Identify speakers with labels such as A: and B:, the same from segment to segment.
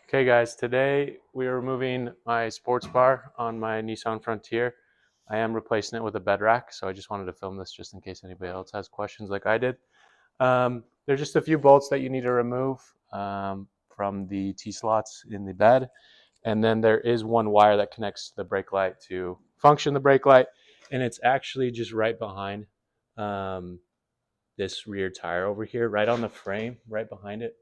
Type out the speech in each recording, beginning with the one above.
A: Okay guys, today we are removing my sports bar on my Nissan Frontier. I am replacing it with a bed rack, so I just wanted to film this just in case anybody else has questions like I did. There's just a few bolts that you need to remove from the T-slots in the bed. And then there is one wire that connects to the brake light to function the brake light. And it's actually just right behind um, this rear tire over here, right on the frame, right behind it.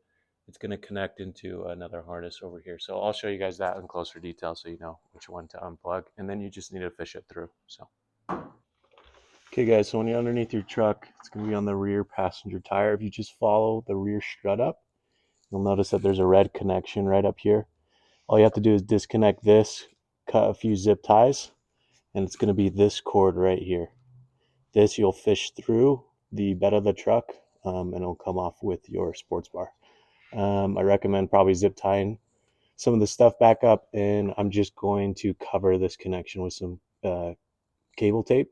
A: It's going to connect into another harness over here. So I'll show you guys that in closer detail so you know which one to unplug. And then you just need to fish it through. So, okay guys, so when you're underneath your truck, it's going to be on the rear passenger tire. If you just follow the rear strut up, you'll notice that there's a red connection right up here. All you have to do is disconnect this, cut a few zip ties, and it's going to be this cord right here. This you'll fish through the bed of the truck, and it'll come off with your sports bar. I recommend probably zip tying some of the stuff back up, and I'm just going to cover this connection with some cable tape,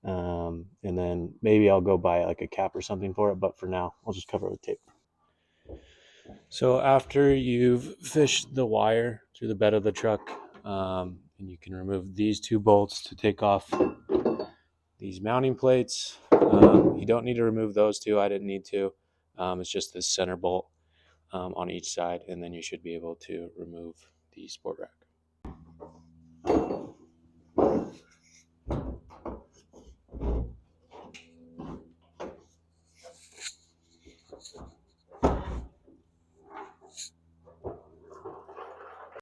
A: and then maybe I'll go buy like a cap or something for it, but for now I'll just cover it with tape. So after you've fished the wire through the bed of the truck, and you can remove these two bolts to take off these mounting plates. You don't need to remove those two. I didn't need to. It's just this center bolt on each side, and then you should be able to remove the sport rack.